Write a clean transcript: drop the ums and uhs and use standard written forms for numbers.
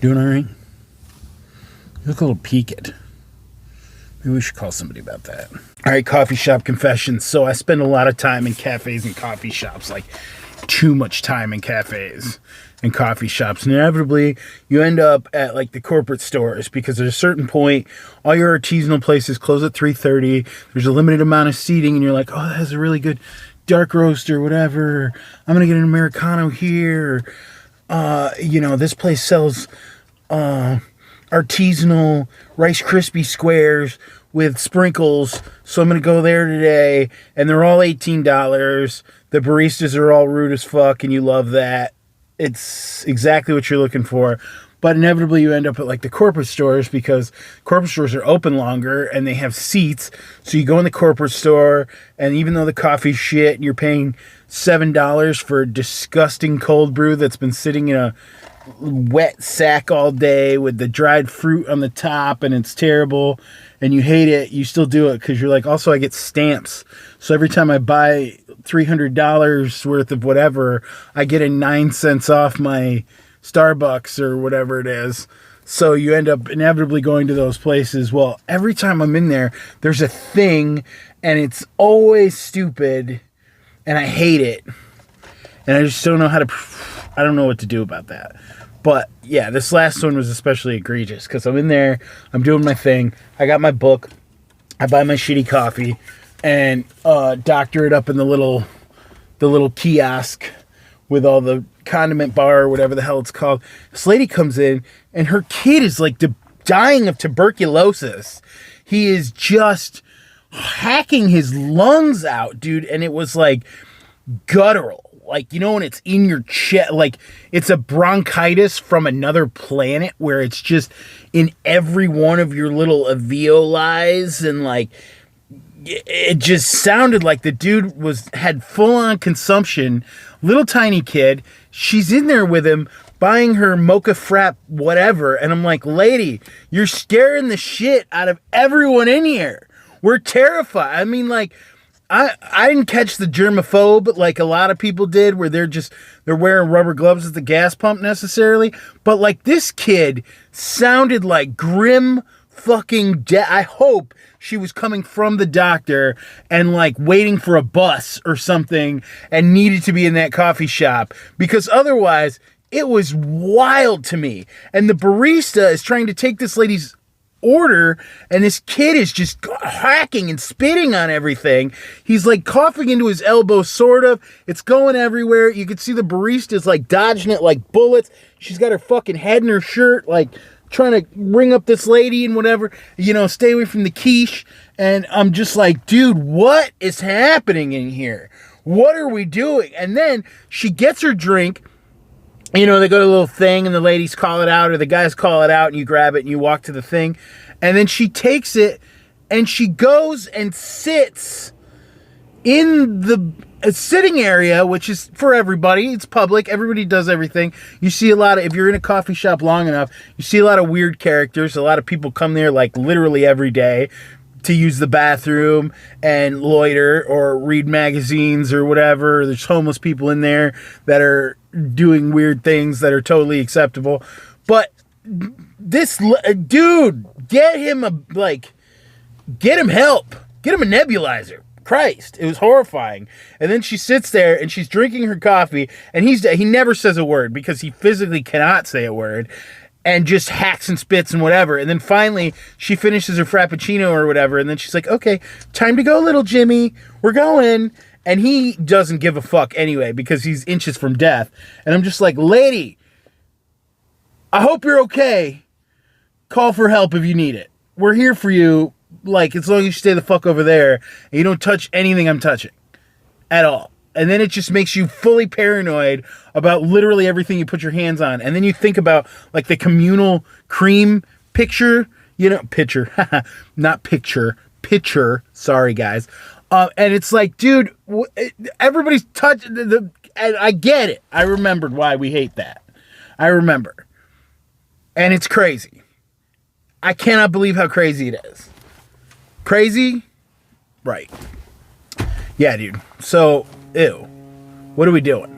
Doing all right? You look a little peaked. Maybe we should call somebody about that. All right, coffee shop confessions. So I spend a lot of time in cafes and coffee shops, like too much time in cafes and coffee shops. And inevitably, you end up at like the corporate stores because at a certain point, all your artisanal places close at 3:30. There's a limited amount of seating, and you're like, oh, that has a really good dark roast or whatever. I'm gonna get an Americano here. This place sells artisanal Rice Krispie squares with sprinkles, so I'm gonna go there today, and they're all $18. The baristas are all rude as fuck, and you love that. It's exactly what you're looking for. But inevitably you end up at like the corporate stores because corporate stores are open longer and they have seats. So you go in the corporate store, and even though the coffee's shit and you're paying $7 for a disgusting cold brew that's been sitting in a wet sack all day with the dried fruit on the top and it's terrible and you hate it, you still do it because you're like, also I get stamps. So every time I buy $300 worth of whatever, I get a 9 cents off my Starbucks or whatever it is. So you end up inevitably going to those places. Well, every time I'm in there, there's a thing and it's always stupid and I hate it. And I just don't know I don't know what to do about that. But yeah, this last one was especially egregious because I'm in there, I'm doing my thing, I got my book, I buy my shitty coffee, and doctor it up in the little kiosk with all the condiment bar or whatever the hell it's called. This lady comes in, and her kid is like dying of tuberculosis. He is just hacking his lungs out, dude, and it was like guttural. Like, you know, when it's in your chest, like it's a bronchitis from another planet where it's just in every one of your little alveoli, and like it just sounded like the dude had full-on consumption. Little tiny kid, she's in there with him buying her mocha frap whatever, and I'm like, lady, you're scaring the shit out of everyone in here. We're terrified. I mean, like, I didn't catch the germaphobe like a lot of people did, where they're wearing rubber gloves at the gas pump necessarily, but like this kid sounded like grim fucking death. I hope she was coming from the doctor and like waiting for a bus or something and needed to be in that coffee shop, because otherwise it was wild to me. And the barista is trying to take this lady's order, and this kid is just hacking and spitting on everything. He's like coughing into his elbow, sort of. It's going everywhere. You can see the barista's like dodging it like bullets. She's got her fucking head in her shirt, like trying to ring up this lady and whatever, stay away from the quiche. And I'm just like, dude, what is happening in here? What are we doing? And then she gets her drink. They go to a little thing and the ladies call it out or the guys call it out and you grab it and you walk to the thing. And then she takes it and she goes and sits in the sitting area, which is for everybody. It's public. Everybody does everything. You see a lot of, if you're in a coffee shop long enough, you see a lot of weird characters. A lot of people come there like literally every day to use the bathroom and loiter or read magazines or whatever. There's homeless people in there that are doing weird things that are totally acceptable. But this dude, get him help. Get him a nebulizer. Christ, it was horrifying. And then she sits there and she's drinking her coffee, and he never says a word because he physically cannot say a word, and just hacks and spits and whatever. And then finally she finishes her frappuccino or whatever, and then she's like, okay, time to go, little Jimmy, we're going. And he doesn't give a fuck anyway because he's inches from death. And I'm just like, lady, I hope you're okay. Call for help if you need it. We're here for you. Like, as long as you stay the fuck over there and you don't touch anything I'm touching at all. And then it just makes you fully paranoid about literally everything you put your hands on. And then you think about like the communal cream picture, not picture, sorry guys. And it's like, dude, everybody's touching and I get it. I remembered why we hate that. I remember. And it's crazy. I cannot believe how crazy it is. Crazy? Right. Yeah, dude. So, ew. What are we doing?